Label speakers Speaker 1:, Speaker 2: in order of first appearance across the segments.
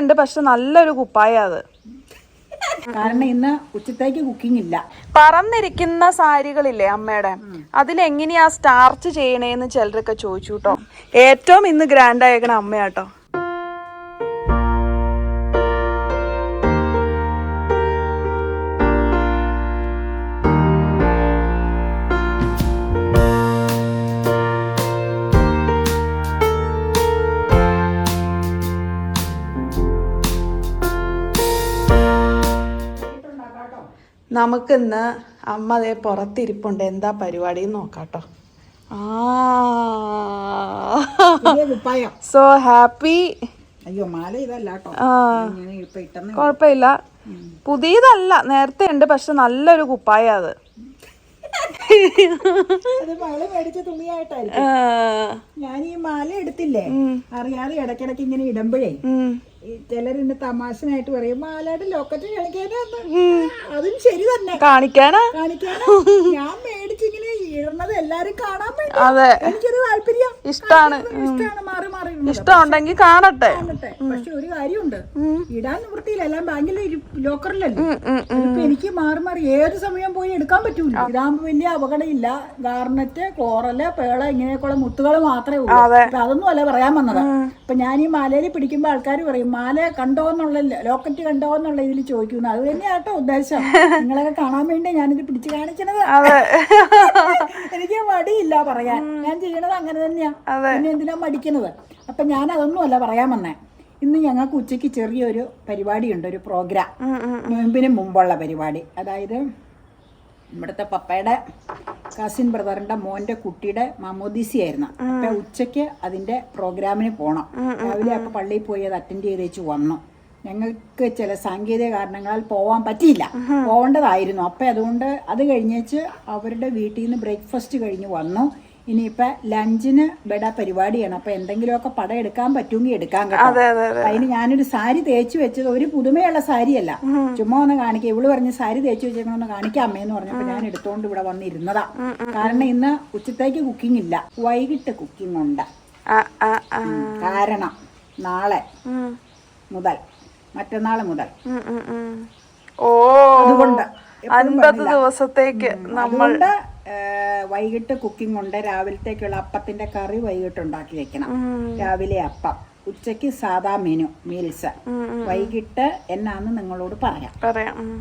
Speaker 1: ഉണ്ട്, പക്ഷെ നല്ലൊരു കുപ്പായ അത്.
Speaker 2: കാരണം ഇന്ന് ഉച്ചത്തേക്ക് കുക്കിംഗ് ഇല്ല.
Speaker 1: പറന്നിരിക്കുന്ന സാരികളില്ലേ അമ്മയുടെ, അതിലെങ്ങനെയാ സ്റ്റാർച്ച് ചെയ്യണേന്ന് ചിലരൊക്കെ ചോദിച്ചു കേട്ടോ. ഏറ്റവും ഇന്ന് ഗ്രാൻഡ് ആയേക്കണ അമ്മയാട്ടോ. നമുക്കിന്ന് അമ്മ അതേ പുറത്തിരിപ്പുണ്ട്. എന്താ പരിപാടി നോക്കാട്ടോ. So happy.
Speaker 2: അയ്യോ മാല ഇതല്ല
Speaker 1: കുഴപ്പമില്ല, പുതിയതല്ല, നേരത്തെ ഉണ്ട്, പക്ഷെ നല്ലൊരു കുപ്പായ അത്.
Speaker 2: മേടിച്ച തുണിയായിട്ടായിരിക്കും. ഞാൻ ഈ മാല എടുത്തില്ലേ, അറിയാതെ ഇടയ്ക്കിടയ്ക്ക് ഇങ്ങനെ ഇടുമ്പോഴേ ചിലരെന്നെ തമാശനായിട്ട് പറയും മാലയുടെ ലോക്കറ്റ് കാണിക്കാനാന്ന്. അതും ശരി തന്നെ,
Speaker 1: കാണിക്കാനാ.
Speaker 2: ഞാൻ മേടിച്ചിങ്ങനെ ഇടുന്നത് എല്ലാരും കാണാൻ വേണ്ടി.
Speaker 1: അതെ,
Speaker 2: എനിക്കൊരു താല്പര്യം,
Speaker 1: ഇഷ്ടാണ്.
Speaker 2: മാറി മാറി
Speaker 1: ഇഷ്ടമുണ്ടെങ്കിൽ കാണട്ടെ.
Speaker 2: പക്ഷെ ഒരു കാര്യമുണ്ട്, ഇടാൻ നിവൃത്തിയില്ല, എല്ലാം ബാങ്കിലെ ലോക്കറിലല്ലേ. ഇപ്പൊ എനിക്ക് മാറി മാറി ഏത് സമയം പോയി എടുക്കാൻ പറ്റൂല. ഇതാകുമ്പോ വലിയ അപകടമില്ല. ഗാർണറ്റ്, കോറല്, പേള ഇങ്ങനെയൊക്കെയുള്ള മുത്തുകൾ മാത്രമേ ഉള്ളൂ. അതൊന്നും അല്ല പറയാൻ വന്നത്. ഇപ്പൊ ഞാൻ ഈ മാലയിൽ പിടിക്കുമ്പോ ആൾക്കാർ പറയും മാല കണ്ടോന്നുള്ള, ലോക്കറ്റ് കണ്ടോന്നുള്ള ഇതിൽ ചോദിക്കുന്നു. അത് തന്നെയാട്ടോ ഉദ്ദേശം. നിങ്ങളൊക്കെ കാണാൻ വേണ്ടി ഞാനിത് പിടിച്ചു കാണിക്കണത്. എനിക്ക് മടിയില്ല പറയാൻ, ഞാൻ ചെയ്യണത് അങ്ങനെ തന്നെയാ. പിന്നെ എന്തിനാ മടിക്കുന്നത്? അപ്പൊ ഞാൻ അതൊന്നും അല്ല പറയാൻ വന്നേ. ഇന്ന് ഞങ്ങൾക്ക് ഉച്ചയ്ക്ക് ചെറിയൊരു പരിപാടിയുണ്ട്, ഒരു പ്രോഗ്രാം, നോയമ്പിന് മുമ്പുള്ള പരിപാടി. അതായത് ഇവിടുത്തെ പപ്പയുടെ കസിൻ ബ്രദറിന്റെ മോന്റെ കുട്ടിയുടെ മാമോദീസയായിരുന്നു. അപ്പൊ ഉച്ചയ്ക്ക് അതിന്റെ പ്രോഗ്രാമിന് പോണം. രാവിലെ അപ്പൊ പള്ളിയിൽ പോയി അത് അറ്റൻഡ് ചെയ്തേച്ച് വന്നു. ഞങ്ങൾക്ക് ചില സാങ്കേതിക കാരണങ്ങളാൽ പോവാൻ പറ്റിയില്ല, പോകേണ്ടതായിരുന്നു. അപ്പം അതുകൊണ്ട് അത് കഴിഞ്ഞേച്ച് അവരുടെ വീട്ടിൽ നിന്ന് ബ്രേക്ക്ഫാസ്റ്റ് കഴിഞ്ഞ് വന്നു. ഇനിയിപ്പോൾ ലഞ്ചിന് ഇവിടെ പരിപാടിയാണ്. അപ്പം എന്തെങ്കിലുമൊക്കെ പടം എടുക്കാൻ പറ്റുമെങ്കിൽ എടുക്കാൻ കേട്ടോ. അതിന് ഞാനൊരു സാരി തേച്ച് വെച്ചത് ഒരു പുതുമയുള്ള സാരിയല്ല, ചുമ്മാ ഒന്ന് കാണിക്കാം. ഇവള് പറഞ്ഞ് സാരി തേച്ച് വെച്ചേക്കണമെന്ന് കാണിക്കാം അമ്മയെന്ന് പറഞ്ഞപ്പോൾ ഞാൻ എടുത്തോണ്ട് ഇവിടെ വന്നിരുന്നതാ. കാരണം ഇന്ന് ഉച്ചത്തേക്ക് കുക്കിംഗ് ഇല്ല, വൈകിട്ട് കുക്കിംഗ് ഉണ്ട്. കാരണം നാളെ മുതൽ, മറ്റന്നാൾ മുതൽ,
Speaker 1: അതുകൊണ്ട് 50 ദിവസത്തേക്ക് നമ്മൾ
Speaker 2: വൈകിട്ട് കുക്കിംഗ് ഉണ്ട്. രാവിലത്തേക്കുള്ള അപ്പത്തിന്റെ കറി വൈകിട്ട് ഉണ്ടാക്കി വെക്കണം. രാവിലെ അപ്പം, ഉച്ചയ്ക്ക് സാധാ മെനു മീൽസ്. വൈകിട്ട് എന്നാന്ന് നിങ്ങളോട് പറയാം.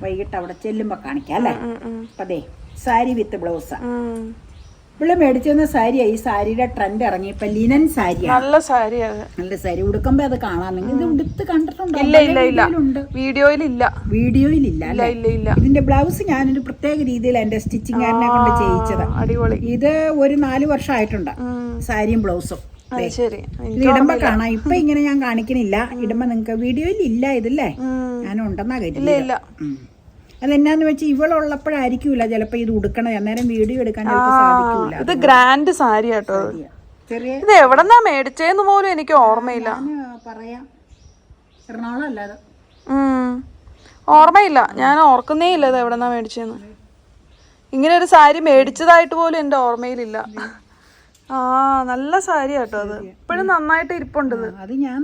Speaker 2: വൈകിട്ട് അവിടെ ചെല്ലുമ്പോ കാണിക്കാം അല്ലേ. അതെ, സാരി വിത്ത് ബ്ലൗസ്. ഇവിടെ മേടിച്ചെന്ന സാരിയാ. ഈ സാരിയുടെ ട്രെൻഡ് ഇറങ്ങി ഇപ്പൊ ലിനൻ സാരിയാണ്.
Speaker 1: നല്ല സാരി,
Speaker 2: നല്ല സാരി. ഉടുക്കുമ്പോ അത് കാണാൻ നിങ്ങൾ ഇത് ഉടുത്ത് കണ്ടിട്ടുണ്ടോ? വീഡിയോയിലില്ല അല്ലേ. ഇതിന്റെ ബ്ലൗസ് ഞാനൊരു പ്രത്യേക രീതിയിൽ എന്റെ സ്റ്റിച്ചിങ്ങുകാരനെ കൊണ്ട് ചെയ്യിച്ചത്. ഇത് ഒരു 4 വർഷമായിട്ടുണ്ട് സാരിയും ബ്ലൗസും. ഇത് ഇടുമ്പോ കാണാം. ഇപ്പൊ ഇങ്ങനെ ഞാൻ കാണിക്കണില്ല. ഇടുമ്പോ നിങ്ങക്ക് വീഡിയോയിൽ ഇല്ല ഇതല്ലേ, ഞാനുണ്ടെന്നാ കരുതില്ല. അതെന്നാന്ന് വെച്ചാൽ ഇവളുള്ളപ്പോഴായിരിക്കൂല ചിലപ്പോ ഇത് ഉടുക്കണത്. അന്നേരം വീഡിയോ എടുക്കാൻ സാധിക്കൂല.
Speaker 1: ഇത് ഗ്രാൻഡ് സാരി കേട്ടോ. ഇത് എവിടെന്നാ മേടിച്ചേന്ന് പോലും എനിക്ക് ഓർമ്മയില്ല.
Speaker 2: പറയാം, എറണാകുളം അല്ലാതെ
Speaker 1: ഓർമ്മയില്ല. ഞാൻ ഓർക്കുന്നേ ഇല്ല ഇത് എവിടെന്നാ മേടിച്ചേന്ന്. ഇങ്ങനെ ഒരു സാരി മേടിച്ചതായിട്ട് പോലും എന്റെ ഓർമ്മയിലില്ല. നല്ല സാരി കേട്ടോ. അത് ഇപ്പോഴും നന്നായിട്ട് ഇരിപ്പുണ്ട്.
Speaker 2: അത് ഞാൻ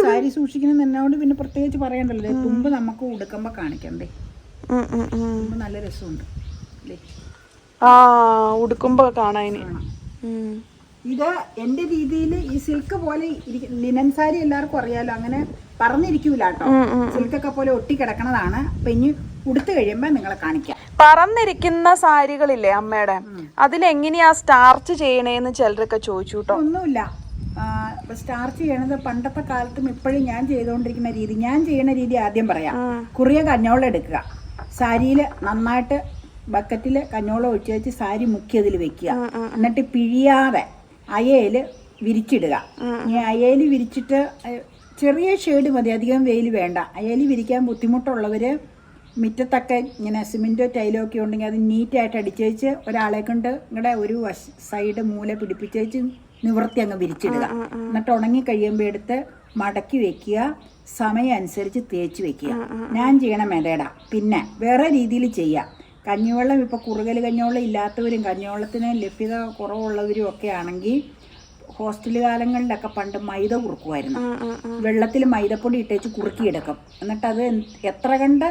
Speaker 2: സാരി സൂക്ഷിക്കണം എന്നോട് പിന്നെ പ്രത്യേകിച്ച് പറയണ്ടല്ലോ. തുമ്പ് നമുക്ക് ഉടുക്കുമ്പോ കാണിക്കണ്ടേ, നല്ല രസമുണ്ട്
Speaker 1: ഉടുക്കുമ്പോ കാണാൻ.
Speaker 2: ഇത് എന്റെ രീതിയിൽ ഈ സിൽക്ക് പോലെ ലിനൻ സാരി എല്ലാവർക്കും അറിയാലോ, അങ്ങനെ പറന്നിരിക്കൂല കേട്ടോ. സിൽക്കൊക്കെ പോലെ ഒട്ടിക്കിടക്കണതാണ്. അപ്പൊ ഇനി ഉടുത്തു കഴിയുമ്പോ നിങ്ങളെ കാണിക്കാം.
Speaker 1: പറന്നിരിക്കുന്ന സാരികളില്ലേ അമ്മയുടെ, അതിലെങ്ങനെയാ സ്റ്റാർച്ച് ചെയ്യണേന്ന് ചിലരൊക്കെ ചോദിച്ചു കേട്ടോ.
Speaker 2: ഒന്നുമില്ല, സ്റ്റാർച്ച് ചെയ്യണത് പണ്ടത്തെ കാലത്തും ഇപ്പോഴും ഞാൻ ചെയ്തുകൊണ്ടിരിക്കുന്ന രീതി. ഞാൻ ചെയ്യുന്ന രീതി ആദ്യം പറയാം. കുറിയ കഞ്ഞോളം എടുക്കുക, സാരിയിൽ നന്നായിട്ട് ബക്കറ്റിൽ കഞ്ഞോളം ഒഴിച്ച് വെച്ച് സാരി മുക്കി അതിൽ വെക്കുക. എന്നിട്ട് പിഴിയാതെ അയയിൽ വിരിച്ചിടുക. ഈ അയയിൽ വിരിച്ചിട്ട് ചെറിയ ഷെയ്ഡ് മതി, അധികം വെയിൽ വേണ്ട. അയയിൽ വിരിക്കാൻ ബുദ്ധിമുട്ടുള്ളവർ മുറ്റത്തൊക്കെ ഇങ്ങനെ സിമെൻറ്റോ ടൈലോ ഒക്കെ ഉണ്ടെങ്കിൽ അത് നീറ്റായിട്ട് അടിച്ച് വെച്ച് ഒരാളെ കൊണ്ട് ഇങ്ങടെ ഒരു സൈഡ് മൂല പിടിപ്പിച്ചേച്ച് നിവൃത്തി അങ്ങ് വിരിച്ചിടുക. എന്നിട്ട് ഉണങ്ങി കഴിയുമ്പോൾ എടുത്ത് മടക്കി വെക്കുക, സമയം അനുസരിച്ച് തേച്ച് വെക്കുക. ഞാൻ ചെയ്യണ മെതേഡാ. പിന്നെ വേറെ രീതിയിൽ ചെയ്യാം. കഞ്ഞിവെള്ളം ഇപ്പോൾ കുറുകൽ കഞ്ഞിവെള്ളം ഇല്ലാത്തവരും കഞ്ഞിവെള്ളത്തിന് ലഭ്യത കുറവുള്ളവരും ഒക്കെ ആണെങ്കിൽ ഹോസ്റ്റൽ കാലങ്ങളിലൊക്കെ പണ്ട് മൈദ കുറുക്കുമായിരുന്നു. വെള്ളത്തിൽ മൈദപ്പൊടി ഇട്ടേച്ച് കുറുക്കിയെടുക്കും. എന്നിട്ട് അത് എത്ര കണ്ട്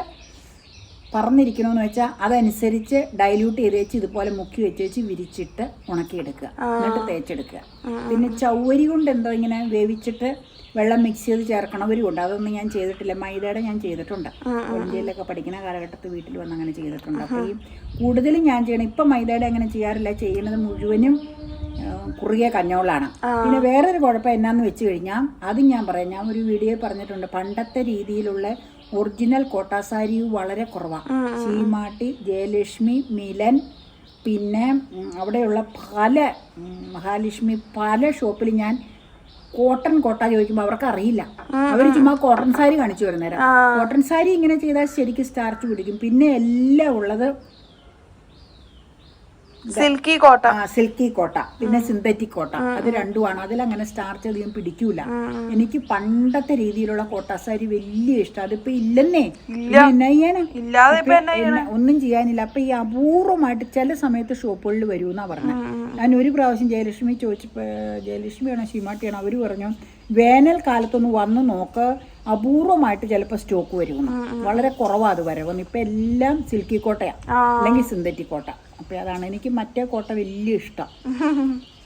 Speaker 2: പറന്നിരിക്കണമെന്ന് വെച്ചാൽ അതനുസരിച്ച് ഡൈല്യൂട്ട് ചെയ്ത് വെച്ച് ഇതുപോലെ മുക്കി വെച്ച് വിരിച്ചിട്ട് ഉണക്കിയെടുക്കുക. എന്നിട്ട് തേച്ചെടുക്കുക. പിന്നെ ചൗവരി കൊണ്ട് എന്തോ ഇങ്ങനെ വേവിച്ചിട്ട് വെള്ളം മിക്സ് ചെയ്ത് ചേർക്കണവരും അതൊന്നും ഞാൻ ചെയ്തിട്ടില്ല. മൈദയുടെ ഞാൻ ചെയ്തിട്ടുണ്ട്. ഇന്ത്യയിലൊക്കെ പഠിക്കുന്ന കാലഘട്ടത്തിൽ വീട്ടിൽ വന്ന് അങ്ങനെ ചെയ്തിട്ടുണ്ട്. അപ്പോൾ ഈ കൂടുതലും ഞാൻ ചെയ്യണം. ഇപ്പം മൈദയുടെ അങ്ങനെ ചെയ്യാറില്ല. ചെയ്യുന്നത് മുഴുവനും കുറുകിയ കഞ്ഞോളാണ്. പിന്നെ വേറൊരു കുഴപ്പം എന്നാന്ന് വെച്ച് കഴിഞ്ഞാൽ അത് ഞാൻ പറയാം. ഞാൻ ഒരു വീഡിയോയിൽ പറഞ്ഞിട്ടുണ്ട്. പണ്ടത്തെ രീതിയിലുള്ള ഒറിജിനൽ കോട്ടാസാരി വളരെ കുറവാണ്. ചീമാട്ടി, ജയലക്ഷ്മി, മിലൻ, പിന്നെ അവിടെയുള്ള പല മഹാലക്ഷ്മി പല ഷോപ്പിൽ ഞാൻ കോട്ടൺ കോട്ട ചോദിക്കുമ്പോൾ അവർക്ക് അറിയില്ല. അവർ ചുമ്മാ കോട്ടൺ സാരി കാണിച്ചു വരുന്നേരം. കോട്ടൺ സാരി ഇങ്ങനെ ചെയ്താൽ ശരിക്കും സ്റ്റാർച്ച് പിടിക്കും. പിന്നെ എല്ലാം ഉള്ളത്
Speaker 1: സിൽക്കി കോട്ട,
Speaker 2: സിൽക്കി കോട്ട, പിന്നെ സിന്തറ്റിക് കോട്ട. അത് രണ്ടുമാണ്. അതിലങ്ങനെ സ്റ്റാർച്ച് അധികം പിടിക്കൂല. എനിക്ക് പണ്ടത്തെ രീതിയിലുള്ള കോട്ടാസാരി വലിയ ഇഷ്ടം. അതിപ്പോ ഇല്ലെന്നേ, ഒന്നും ചെയ്യാനില്ല. അപ്പൊ ഈ അപൂർവമായിട്ട് ചില സമയത്ത് ഷോപ്പുകളിൽ വരുമെന്നാ പറഞ്ഞത്. ഞാൻ ഒരു പ്രാവശ്യം ജയലക്ഷ്മി ചോദിച്ചപ്പോ, ജയലക്ഷ്മിയാണോ ശീമാട്ടിയാണോ, അവര് പറഞ്ഞു വേനൽക്കാലത്തൊന്ന് വന്ന് നോക്ക്, അപൂർവമായിട്ട് ചിലപ്പോൾ സ്റ്റോക്ക് വരുമെന്ന്. വളരെ കുറവാണ് അത് വരവെന്ന്. ഇപ്പൊ എല്ലാം സിൽക്കി കോട്ടയാണ്, അല്ലെങ്കിൽ സിന്തറ്റിക് കോട്ട. അപ്പൊ അതാണ് എനിക്ക് മറ്റേ കോട്ട വലിയ ഇഷ്ടം.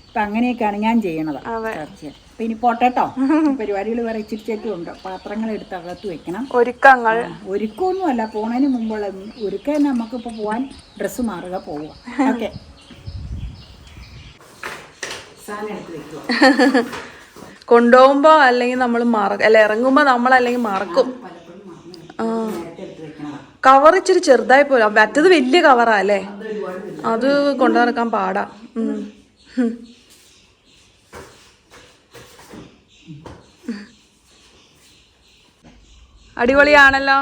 Speaker 2: അപ്പൊ അങ്ങനെയൊക്കെയാണ് ഞാൻ ചെയ്യണത്. അപ്പൊ ഇനി പോട്ടേട്ടോ, പരിപാടികൾ വേറെ ഇച്ചിരിച്ചേറ്റും ഉണ്ട്. പാത്രങ്ങൾ എടുത്ത് അകത്ത് വെക്കണം. ഒരുക്കമൊന്നുമല്ല, പോണതിന് മുമ്പുള്ള ഒരുക്കം. നമുക്കിപ്പോൾ പോവാൻ ഡ്രസ്സ് മാറുക, പോവുക. ഓക്കെ, സാധനം എടുത്ത് വെക്കുക.
Speaker 1: കൊണ്ടുപോകുമ്പോ അല്ലെങ്കിൽ നമ്മൾ ഇറങ്ങുമ്പോ നമ്മൾ അല്ലെങ്കിൽ മറക്കും. കവർ ഇച്ചിരി ചെറുതായി പോരാ. മറ്റത് വലിയ കവറാ അല്ലേ, അത് കൊണ്ടു നടക്കാൻ പാടാ. അടിപൊളിയാണല്ലോ.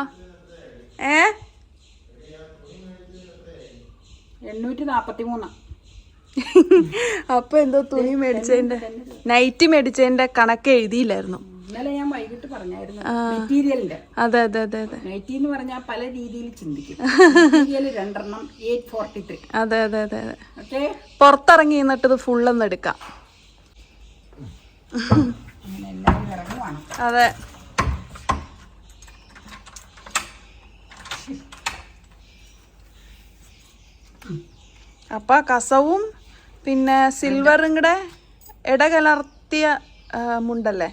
Speaker 2: 843.
Speaker 1: അപ്പൊ എന്തോ തുണി മേടിച്ചതിന്റെ, നൈറ്റി മേടിച്ചതിന്റെ കണക്ക് എഴുതിയില്ലായിരുന്നു.
Speaker 2: ഇന്നലെ ഞാൻ വൈകിട്ട് പറഞ്ഞായിരുന്നു മെറ്റീരിയലിന്റെ.
Speaker 1: അതെ അതെ അതെ അതെ.
Speaker 2: നൈറ്റി എന്ന് പറഞ്ഞാൽ പല രീതിയിൽ ചിന്തിക്കും. മെറ്റീരിയൽ 2 843.
Speaker 1: അതെ അതെ അതെ അതെ. ഓക്കെ, പുറത്തിറങ്ങി നിന്നിട്ട് ഇത് ഫുള്ളൊന്ന് എടുക്കാം. അതെ, അപ്പൊ കസവും പിന്നെ സിൽവറും കൂടെ ഇടകലർത്തിയ മുണ്ടല്ലേ,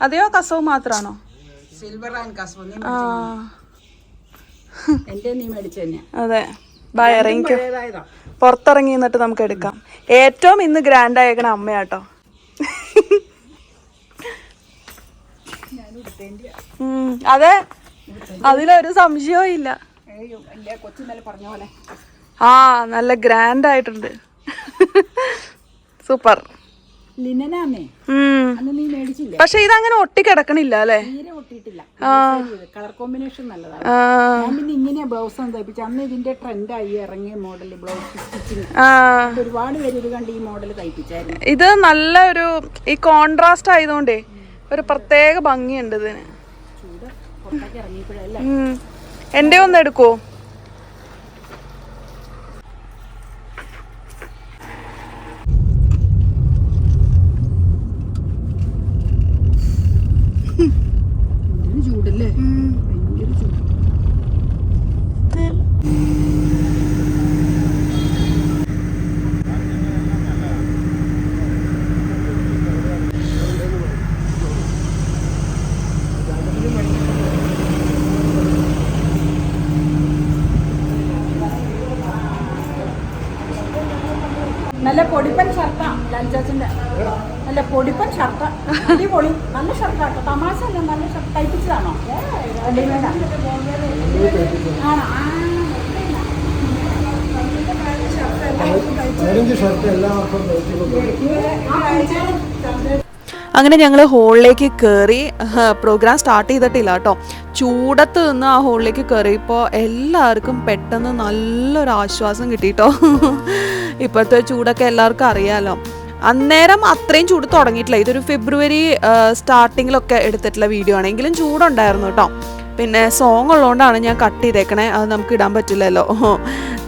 Speaker 1: അതെയോ കസവ് മാത്രാണോ?
Speaker 2: സിൽവർ ആൻഡ് കസവ്. നീ മേടിച്ചു തന്നെ.
Speaker 1: അതെ, ഇറങ്ങിക്കോ, പുറത്തിറങ്ങി നിന്നിട്ട് നമുക്ക് എടുക്കാം. ഏറ്റവും ഇന്ന് ഗ്രാൻഡ് ആയേക്കണ അമ്മയാട്ടോ. അതെ, അതിലൊരു സംശയവും ഇല്ല. ആ, നല്ല ഗ്രാൻഡ് ആയിട്ടുണ്ട്. സൂപ്പർ. പക്ഷെ ഇതങ്ങനെ ഒട്ടിക്കിടക്കണില്ല അല്ലേ?
Speaker 2: കളർ കോമ്പിനേഷൻ നല്ലതാണ്. ഇങ്ങനെ ബ്ലൗസ് തയ്പ്പിച്ചു. അന്ന് ഇതിന്റെ ട്രെൻഡായി ഇറങ്ങിയ മോഡൽ ബ്ലൗസ് സ്റ്റിച്ചിങ്. ഒരുപാട് പേര് ഇത് കണ്ട് ഈ മോഡൽ തയ്പ്പിച്ചായിരുന്നു.
Speaker 1: ഇത് നല്ല ഒരു ഈ കോൺട്രാസ്റ്റ് ആയതുകൊണ്ടേ ഒരു പ്രത്യേക ഭംഗിയുണ്ട് ഇതിന്.
Speaker 2: ചൂട് പുറത്തേക്ക് ഇറങ്ങിയപ്പോഴല്ലേ.
Speaker 1: എന്റെ ഒന്ന് എടുക്കോ?
Speaker 2: ചൂടല്ലേ, ഭയങ്കര ചൂട്. നല്ല പൊടിപ്പൻ ഷർട്ടാ ലഞ്ചാച്ചിന്റെ. നല്ല പൊടിപ്പൻ ഷർട്ട്, അടിപൊളി. നല്ല ഷർട്ടാട്ടോ, തമാശ അല്ല. നല്ല ഷർട്ട് തയ്പ്പിച്ചതാണോ?
Speaker 1: അങ്ങനെ ഞങ്ങൾ ഹോളിലേക്ക് കയറി. പ്രോഗ്രാം സ്റ്റാർട്ട് ചെയ്തിട്ടില്ല കേട്ടോ. ചൂടത്ത് നിന്ന് ആ ഹോളിലേക്ക് കയറിയപ്പോൾ എല്ലാവർക്കും പെട്ടെന്ന് നല്ലൊരു ആശ്വാസം കിട്ടിട്ടോ. ഇപ്പോഴത്തെ ചൂടൊക്കെ എല്ലാവർക്കും അറിയാമല്ലോ. അന്നേരം അത്രയും ചൂട് തുടങ്ങിയിട്ടില്ല. ഇതൊരു ഫെബ്രുവരി സ്റ്റാർട്ടിങ്ങിലൊക്കെ എടുത്തിട്ടുള്ള വീഡിയോ ആണ്. എങ്കിലും ചൂടുണ്ടായിരുന്നു കേട്ടോ. പിന്നെ സോങ് ഉള്ളതുകൊണ്ടാണ് ഞാൻ കട്ട് ചെയ്തേക്കണേ. അത് നമുക്ക് ഇടാൻ പറ്റില്ലല്ലോ.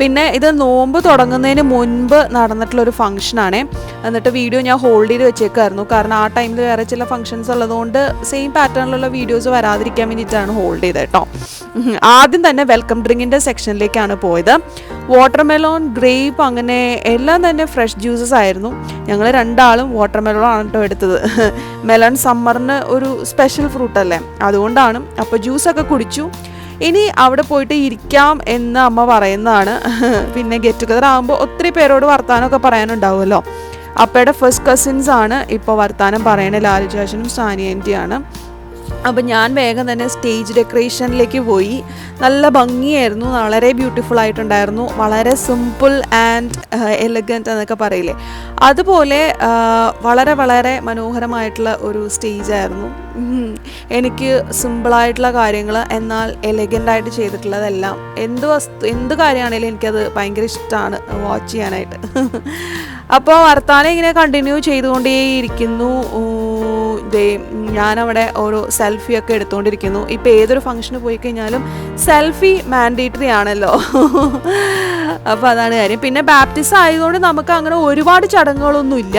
Speaker 1: പിന്നെ ഇത് നോമ്പ് തുടങ്ങുന്നതിന് മുൻപ് നടന്നിട്ടുള്ളൊരു ഫംഗ്ഷനാണേ. എന്നിട്ട് വീഡിയോ ഞാൻ ഹോൾഡ് ചെയ്ത് വെച്ചേക്കായിരുന്നു, കാരണം ആ ടൈമിൽ വേറെ ചില ഫംഗ്ഷൻസ് ഉള്ളതുകൊണ്ട് സെയിം പാറ്റേണിലുള്ള വീഡിയോസ് വരാതിരിക്കാൻ വേണ്ടിയിട്ടാണ് ഹോൾഡ് ചെയ്തത് കേട്ടോ. ആദ്യം തന്നെ വെൽക്കം ഡ്രിങ്കിൻ്റെ സെക്ഷനിലേക്കാണ് പോയത്. വാട്ടർമെലോൺ, ഗ്രേപ്പ്, അങ്ങനെ എല്ലാം തന്നെ ഫ്രഷ് ജ്യൂസസ് ആയിരുന്നു. ഞങ്ങൾ രണ്ടാളും വാട്ടർമെലോൺ ആണ് കേട്ടോ എടുത്തത്. മെലൺ സമ്മറിന് ഒരു സ്പെഷ്യൽ ഫ്രൂട്ട് അല്ലേ, അതുകൊണ്ടാണ്. അപ്പോൾ ജ്യൂസൊക്കെ കുടിച്ചു. ഇനി അവിടെ പോയിട്ട് ഇരിക്കാം എന്ന് അമ്മ പറയുന്നതാണ്. പിന്നെ ഗെറ്റ് ടുഗദർ ആകുമ്പോൾ ഒത്തിരി പേരോട് വർത്താനമൊക്കെ പറയാനുണ്ടാവുമല്ലോ. അപ്പയുടെ ഫസ്റ്റ് കസിൻസ് ആണ് ഇപ്പോൾ വർത്താനം പറയണേ, ലാലു ചാച്ചനും സാനിയ ആൻറ്റിയാണ്. അപ്പം ഞാൻ വേഗം തന്നെ സ്റ്റേജ് ഡെക്കറേഷനിലേക്ക് പോയി. നല്ല ഭംഗിയായിരുന്നു, വളരെ ബ്യൂട്ടിഫുൾ ആയിട്ടുണ്ടായിരുന്നു. വളരെ സിമ്പിൾ ആൻഡ് എലഗൻറ്റ് എന്നൊക്കെ പറയില്ലേ, അതുപോലെ വളരെ വളരെ മനോഹരമായിട്ടുള്ള ഒരു സ്റ്റേജായിരുന്നു. എനിക്ക് സിമ്പിളായിട്ടുള്ള കാര്യങ്ങൾ എന്നാൽ എലഗൻ്റായിട്ട് ചെയ്തിട്ടുള്ളതെല്ലാം എന്ത് കാര്യമാണെങ്കിലും എനിക്കത് ഭയങ്കര ഇഷ്ടമാണ് വാച്ച് ചെയ്യാനായിട്ട്. അപ്പോൾ വർത്താനം ഇങ്ങനെ കണ്ടിന്യൂ ചെയ്തുകൊണ്ടേയിരിക്കുന്നു. ഞാനവിടെ ഓരോ സെൽഫിയൊക്കെ എടുത്തുകൊണ്ടിരിക്കുന്നു. ഇപ്പോൾ ഏതൊരു ഫംഗ്ഷന് പോയി കഴിഞ്ഞാലും സെൽഫി മാൻഡേറ്ററി ആണല്ലോ. അപ്പോൾ അതാണ് കാര്യം. പിന്നെ ബാപ്റ്റിസം ആയതുകൊണ്ട് നമുക്ക് അങ്ങനെ ഒരുപാട് ചടങ്ങുകളൊന്നുമില്ല.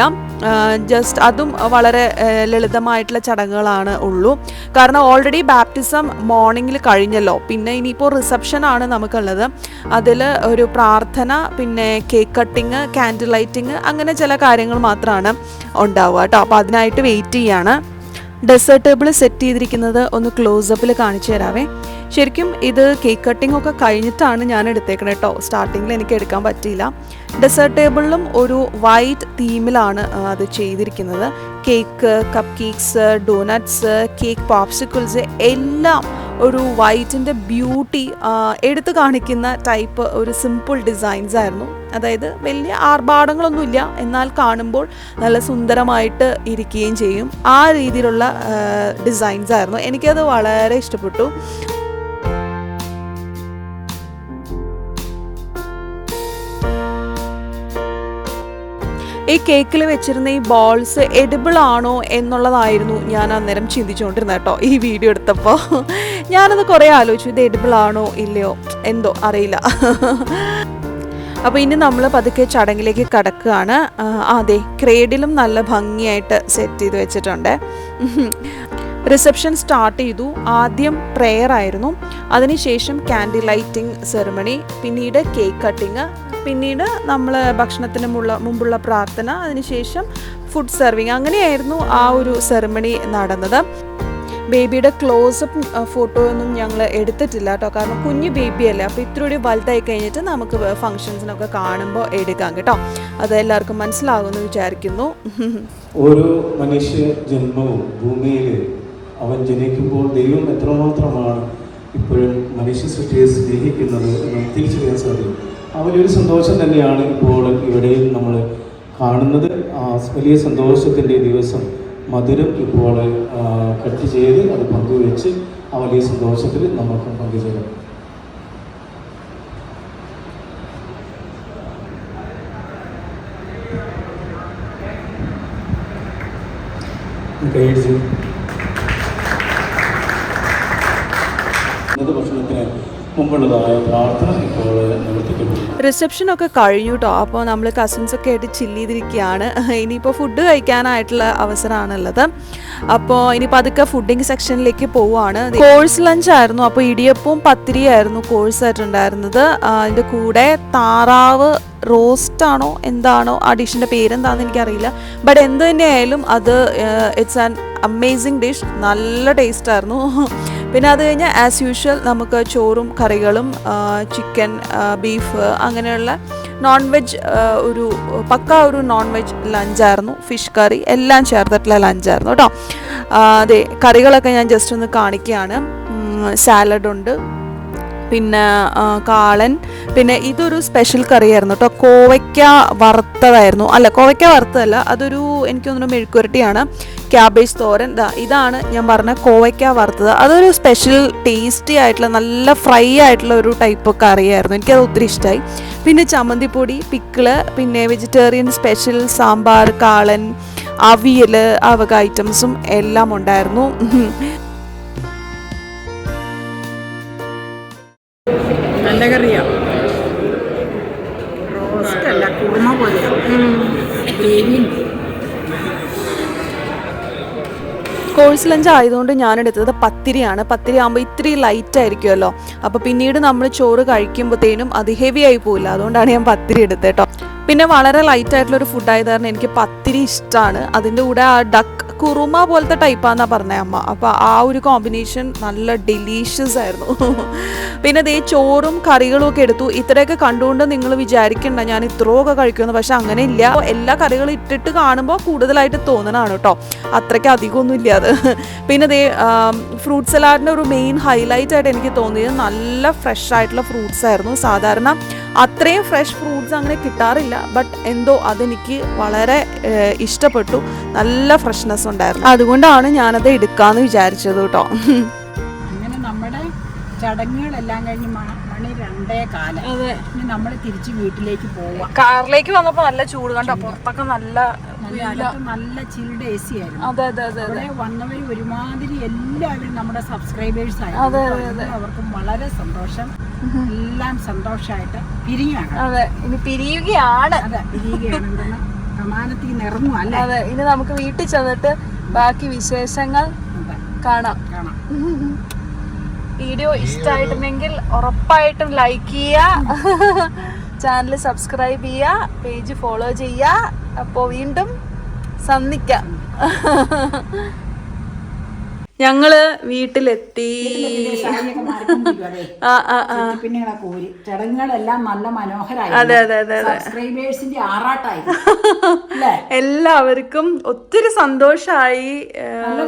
Speaker 1: ജസ്റ്റ് അതും വളരെ ലളിതമായിട്ടുള്ള ചടങ്ങുകളാണ് ഉള്ളൂ. കാരണം ഓൾറെഡി ബാപ്റ്റിസം മോർണിംഗിൽ കഴിഞ്ഞല്ലോ. പിന്നെ ഇനിയിപ്പോൾ റിസപ്ഷനാണ് നമുക്കുള്ളത്. അതിൽ ഒരു പ്രാർത്ഥന, പിന്നെ കേക്ക് കട്ടിങ്, കാൻഡിൽ ലൈറ്റിങ്, അങ്ങനെ ചില കാര്യങ്ങൾ മാത്രമാണ് ഉണ്ടാവുക കേട്ടോ. അപ്പോൾ അതിനായിട്ട് വെയിറ്റ് ചെയ്യാണ്. ഡെസേർട്ട് ടേബിൾ സെറ്റ് ചെയ്തിരിക്കുന്നത് ഒന്ന് ക്ലോസപ്പിൽ കാണിച്ചു തരാവേ. ശരിക്കും ഇത് കേക്ക് കട്ടിംഗ് ഒക്കെ കഴിഞ്ഞിട്ടാണ് ഞാൻ എടുത്തേക്കണത് കേട്ടോ. സ്റ്റാർട്ടിങ്ങിൽ എനിക്ക് എടുക്കാൻ പറ്റിയില്ല. ഡെസേർട്ട് ടേബിളിലും ഒരു വൈറ്റ് തീമിലാണ് അത് ചെയ്തിരിക്കുന്നത്. Cake, cup cakes, doughnuts, cake popsicles എല്ലാം ഒരു വൈറ്റിൻ്റെ ബ്യൂട്ടി എടുത്തു കാണിക്കുന്ന ടൈപ്പ് ഒരു സിമ്പിൾ ഡിസൈൻസ് ആയിരുന്നു. അതായത് വലിയ ആർഭാടങ്ങളൊന്നുമില്ല, എന്നാൽ കാണുമ്പോൾ നല്ല സുന്ദരമായിട്ട് ഇരിക്കുകയും ചെയ്യും. ആ രീതിയിലുള്ള ഡിസൈൻസ് ആയിരുന്നു. എനിക്കത് വളരെ ഇഷ്ടപ്പെട്ടു. ഈ കേക്കിൽ വെച്ചിരുന്ന ഈ ബോൾസ് എഡിബിൾ ആണോ എന്നുള്ളതായിരുന്നു ഞാൻ അന്നേരം ചിന്തിച്ചുകൊണ്ടിരുന്നത് കേട്ടോ. ഈ വീഡിയോ എടുത്തപ്പോൾ ഞാനത് കുറേ ആലോചിച്ചു, ഇത് എഡിബിൾ ആണോ ഇല്ലയോ എന്തോ അറിയില്ല. അപ്പോൾ ഇനി നമ്മൾ പതുക്കെ ചടങ്ങിലേക്ക് കടക്കുകയാണ്. അതെ, ക്രേഡിലും നല്ല ഭംഗിയായിട്ട് സെറ്റ് ചെയ്ത് വെച്ചിട്ടുണ്ട്. റിസപ്ഷൻ സ്റ്റാർട്ട് ചെയ്തു. ആദ്യം പ്രെയർ ആയിരുന്നു, അതിനുശേഷം കാൻഡിൽ ലൈറ്റിംഗ് സെറിമണി, പിന്നീട് കേക്ക് കട്ടിങ്, പിന്നീട് നമ്മൾ ഭക്ഷണത്തിന് മുമ്പുള്ള പ്രാർത്ഥന, അതിനുശേഷം ഫുഡ് സെർവിങ്. അങ്ങനെയായിരുന്നു ആ ഒരു സെറിമണി നടന്നത്. ബേബിയുടെ ക്ലോസപ്പ് ഫോട്ടോ ഒന്നും ഞങ്ങൾ എടുത്തിട്ടില്ല കേട്ടോ, കാരണം കുഞ്ഞു ബേബിയല്ലേ. അപ്പോൾ ഇത്തിരി വലുതായി കഴിഞ്ഞിട്ട് നമുക്ക് ഫങ്ഷൻസിനൊക്കെ കാണുമ്പോൾ എടുക്കാം കേട്ടോ. അത് എല്ലാവർക്കും മനസ്സിലാകുമെന്ന് വിചാരിക്കുന്നു.
Speaker 3: ഓരോ മനുഷ്യ ജന്മവും ഭൂമിയിൽ അവൻ ജനിക്കുമ്പോൾ ദൈവം എത്രമാത്രമാണ് ഇപ്പോഴും മനുഷ്യ സൃഷ്ടിയെ സ്നേഹിക്കുന്നത് എന്ന് തിരിച്ചറിയാൻ സാധിക്കും. ആ വലിയൊരു സന്തോഷം തന്നെയാണ് ഇപ്പോൾ ഇവിടെയും നമ്മൾ കാണുന്നത്. ആ വലിയ സന്തോഷത്തിൻ്റെ ദിവസം മധുരം ഇപ്പോൾ കട്ട് ചെയ്ത് അത് പങ്കുവെച്ച് ആ വലിയ സന്തോഷത്തിൽ നമുക്ക് പങ്കുചേരാം. ഭക്ഷണത്തിന് മുമ്പുള്ളതായ പ്രാർത്ഥന ഇപ്പോൾ നിവർത്തിക്കപ്പെടും.
Speaker 1: റിസപ്ഷനൊക്കെ കഴിഞ്ഞു കേട്ടോ. അപ്പോൾ നമ്മൾ കസിൻസൊക്കെ ആയിട്ട് ചില്ല് ചെയ്തിരിക്കുകയാണ്. ഇനിയിപ്പോൾ ഫുഡ് കഴിക്കാനായിട്ടുള്ള അവസരമാണുള്ളത്. അപ്പോൾ ഇനിയിപ്പോൾ അതൊക്കെ ഫുഡിങ് സെക്ഷനിലേക്ക് പോവുകയാണ്. കോഴ്സ് ലഞ്ച് ആയിരുന്നു. അപ്പോൾ ഇടിയപ്പവും പത്തിരിയായിരുന്നു കോഴ്സായിട്ടുണ്ടായിരുന്നത്. അതിൻ്റെ കൂടെ താറാവ് റോസ്റ്റാണോ എന്താണോ ആ ഡിഷിൻ്റെ പേരെന്താണെന്ന് എനിക്കറിയില്ല. ബട്ട് എന്ത് തന്നെയായാലും അത് ഇറ്റ്സ് ആൻ അമേസിങ് ഡിഷ്. നല്ല ടേസ്റ്റായിരുന്നു. പിന്നെ അത് കഴിഞ്ഞാൽ ആസ് യൂഷ്വൽ നമുക്ക് ചോറും കറികളും, ചിക്കൻ, ബീഫ്, അങ്ങനെയുള്ള നോൺ വെജ് ഒരു ഒരു നോൺ വെജ് ലഞ്ചായിരുന്നു. ഫിഷ് കറി എല്ലാം ചേർത്തിട്ടുള്ള ലഞ്ചായിരുന്നു കേട്ടോ. അതെ, കറികളൊക്കെ ഞാൻ ജസ്റ്റ് ഒന്ന് കാണിക്കുകയാണ്. സാലഡുണ്ട്, പിന്നെ കാളൻ, പിന്നെ ഇതൊരു സ്പെഷ്യൽ കറിയായിരുന്നു കേട്ടോ. കോവയ്ക്ക വറുത്തതായിരുന്നു. അല്ല, കോവയ്ക്ക വറുത്തതല്ല, അതൊരു എനിക്ക് തോന്നുന്നു മെഴുക്കുരട്ടിയാണ്. ക്യാബേജ് തോരൻ, ഇതാണ് ഞാൻ പറഞ്ഞ കോവയ്ക്ക വറുത്തത്. അതൊരു സ്പെഷ്യൽ ടേസ്റ്റി ആയിട്ടുള്ള നല്ല ഫ്രൈ ആയിട്ടുള്ള ഒരു ടൈപ്പ് കറിയായിരുന്നു. എനിക്കത് ഒത്തിരി ഇഷ്ടമായി. പിന്നെ ചമ്മന്തിപ്പൊടി, പിക്കിള്, പിന്നെ വെജിറ്റേറിയൻ സ്പെഷ്യൽ സാമ്പാർ, കാളൻ, അവിയൽ, ആ വക ഐറ്റംസും എല്ലാം ഉണ്ടായിരുന്നു.
Speaker 2: നല്ല കറിയാണ്.
Speaker 1: ബ്രേക്ക്ഫാസ്റ്റ് ലഞ്ച് ആയതുകൊണ്ട് ഞാൻ എടുത്തത് പത്തിരിയാണ്. പത്തിരി ആകുമ്പോൾ ഇത്തിരി ലൈറ്റ് ആയിരിക്കുമല്ലോ, അപ്പോൾ പിന്നീട് നമ്മൾ ചോറ് കഴിക്കുമ്പോഴത്തേനും അത് ഹെവി ആയി പോയില്ല. അതുകൊണ്ടാണ് ഞാൻ പത്തിരി എടുത്തത് കേട്ടോ. പിന്നെ വളരെ ലൈറ്റ് ആയിട്ടുള്ളൊരു ഫുഡായത് കാരണം എനിക്ക് പത്തിരി ഇഷ്ടമാണ്. അതിൻ്റെ കൂടെ ആ ഡക്ക് കുറുമ പോലത്തെ ടൈപ്പാണെന്നാണ് പറഞ്ഞത് അമ്മ. അപ്പോൾ ആ ഒരു കോമ്പിനേഷൻ നല്ല ഡെലീഷ്യസ് ആയിരുന്നു. പിന്നെ ദേ ചോറും കറികളും ഒക്കെ എടുത്തു. ഇത്രയൊക്കെ കണ്ടുകൊണ്ട് നിങ്ങൾ വിചാരിക്കണ്ട ഞാൻ ഇത്രയൊക്കെ കഴിക്കുമെന്ന്. പക്ഷെ അങ്ങനെ ഇല്ല. എല്ലാ കറികളും ഇട്ടിട്ട് കാണുമ്പോൾ കൂടുതലായിട്ട് തോന്നണതാണ് കേട്ടോ, അത്രയ്ക്ക് അധികമൊന്നും ഇല്ല അത്. പിന്നെ ദേ ഫ്രൂട്ട് സലാഡിൻ്റെ ഒരു മെയിൻ ഹൈലൈറ്റ് ആയിട്ട് എനിക്ക് തോന്നിയത് നല്ല ഫ്രഷ് ആയിട്ടുള്ള ഫ്രൂട്ട്സ് ആയിരുന്നു. സാധാരണ അത്രയും ഫ്രഷ് ഫ്രൂട്ട്സ് അങ്ങനെ കിട്ടാറില്ല, ബട്ട് എന്തോ അതെനിക്ക് വളരെ ഇഷ്ടപ്പെട്ടു. നല്ല ഫ്രഷ്നെസ് ഉണ്ടായിരുന്നു. അതുകൊണ്ടാണ് ഞാനത് എടുക്കാമെന്ന് വിചാരിച്ചത് കേട്ടോ.
Speaker 2: അങ്ങനെ നമ്മുടെ ചടങ്ങുകളെല്ലാം കഴിഞ്ഞ് മണി 2:15. ഇനി നമ്മൾ തിരിച്ച് വീട്ടിലേക്ക് പോവാം.
Speaker 1: കാറിലേക്ക് വന്നപ്പോൾ നല്ല ചൂട് കണ്ടോ, പുറത്തൊക്കെ നല്ല
Speaker 2: ചിൽഡ് AC ആയിരുന്നു.
Speaker 1: അതെ അതെ അതെ
Speaker 2: അവിടെ വന്നവർ ഒരുമാതിരി എല്ലാവരും നമ്മുടെ സബ്സ്ക്രൈബേഴ്സ് ആയിരുന്നു. അവർക്കും വളരെ സന്തോഷം. എല്ലാം സന്തോഷമായിട്ട് പിരിയുകയാണ്.
Speaker 1: അതെ, ഇനി പിരിയുകയാണ്.
Speaker 2: അതെ, പിരിയുകയാണ്. ഇവിടുന്ന് സമാനത്തിൽ നിറങ്ങും അല്ലേ.
Speaker 1: അതെ, ഇനി നമുക്ക് വീട്ടിൽ ചെന്നിട്ട് ബാക്കി വിശേഷങ്ങൾ കാണാം. വീഡിയോ ഇഷ്ടമായിട്ടുണ്ടെങ്കിൽ ഉറപ്പായിട്ടും ലൈക്ക് ചെയ്യുക, ചാനൽ സബ്സ്ക്രൈബ് ചെയ്യുക, പേജ് ഫോളോ ചെയ്യുക. അപ്പോൾ വീണ്ടും സന്ധിക്കാം. ഞങ്ങള് വീട്ടിലെത്തി.
Speaker 2: ചടങ്ങുകളെല്ലാം നല്ല മനോഹരമായി.
Speaker 1: അതെ അതെ അതെ അതെ,
Speaker 2: സബ്സ്ക്രൈബേഴ്സിന്റെ ആറാട്ടായി.
Speaker 1: എല്ലാവർക്കും ഒത്തിരി സന്തോഷമായി.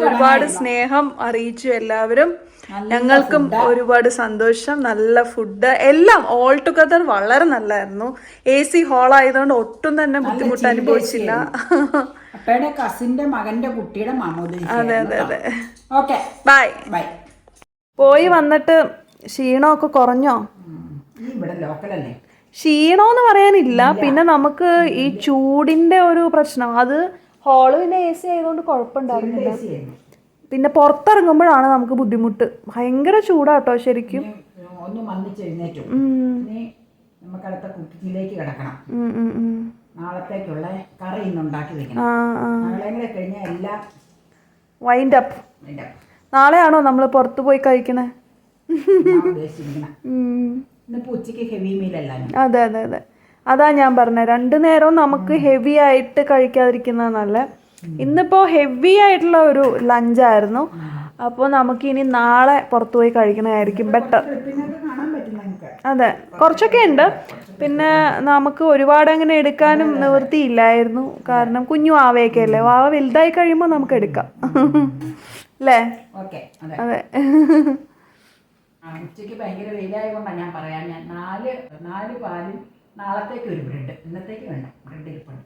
Speaker 1: ഒരുപാട് സ്നേഹം അറിയിച്ചു എല്ലാവരും. ഞങ്ങൾക്കും ഒരുപാട് സന്തോഷം. നല്ല ഫുഡ് എല്ലാം ഓൾ ടുഗദർ വളരെ നല്ലായിരുന്നു. AC ഹോൾ ആയതുകൊണ്ട് ഒട്ടും തന്നെ ബുദ്ധിമുട്ട് അനുഭവിച്ചില്ല.
Speaker 2: അപ്പയുടെ കസിന്റെ മകന്റെ കുട്ടിയുടെ മാമോദിസ.
Speaker 1: അതെ അതെ അതെ.
Speaker 2: Okay,
Speaker 1: bye
Speaker 2: bye.
Speaker 1: പോയി വന്നിട്ട് ക്ഷീണമൊക്കെ കുറഞ്ഞോ?
Speaker 2: ഇവിടെ ലോക്കലല്ലേ,
Speaker 1: ക്ഷീണമെന്ന് പറയാനില്ല. പിന്നെ നമുക്ക് ഈ ചൂടിന്റെ ഒരു പ്രശ്നം, അത് ഹോള് പിന്നെ AC ആയതുകൊണ്ട് കുഴപ്പമുണ്ടായിരുന്നില്ല. പിന്നെ പുറത്തിറങ്ങുമ്പോഴാണ് നമുക്ക് ബുദ്ധിമുട്ട്. ഭയങ്കര ചൂടാട്ടോ ശരിക്കും.
Speaker 2: ഒന്ന് വന്നിച്ചെഴുന്നേറ്റു. നമുക്ക് അടുത്ത കുക്കിങ്ങിലേക്ക് കിടക്കണം. നാളത്തേക്കുള്ള കറി ഇന്ന് ഉണ്ടാക്കി വെക്കണം. നാളെ കൂടെ കഴിഞ്ഞാൽ എല്ലാം
Speaker 1: വൈൻഡ് അപ്പ്. നാളെയാണോ നമ്മൾ പുറത്തു പോയി കഴിക്കണേ?
Speaker 2: ഇന്നിപ്പോ ഉച്ചയ്ക്ക് ഹെവി മീലല്ല.
Speaker 1: അതെ അതെ അതെ, അതാ ഞാൻ പറഞ്ഞത്, 2 നേരവും നമുക്ക് ഹെവി ആയിട്ട് കഴിക്കാതിരിക്കുന്നത് നല്ല. ഇന്നിപ്പോ ഹെവി ആയിട്ടുള്ള ഒരു ലഞ്ചായിരുന്നു. അപ്പോൾ നമുക്കിനി നാളെ പുറത്തു പോയി കഴിക്കണമായിരിക്കും ബെറ്റർ. അതെ, കുറച്ചൊക്കെ ഉണ്ട്. പിന്നെ നമുക്ക് ഒരുപാട് അങ്ങനെ എടുക്കാനും നിവൃത്തിയില്ലായിരുന്നു. കാരണം കുഞ്ഞു വാവയൊക്കെ അല്ലേ, വാവ വലുതായി കഴിയുമ്പോൾ നമുക്ക് എടുക്കാം അല്ലേ. അതെ,
Speaker 2: ഉച്ചയ്ക്ക് ഭയങ്കര വെയിലായതുകൊണ്ടാണ് ഞാൻ പറയാം. ഞാൻ 4 പാലും നാളത്തേക്ക് ഒരു ബ്രെഡ്, ഇന്നത്തേക്ക് വേണ്ട ബ്രെഡ് ഇരിപ്പുണ്ട്.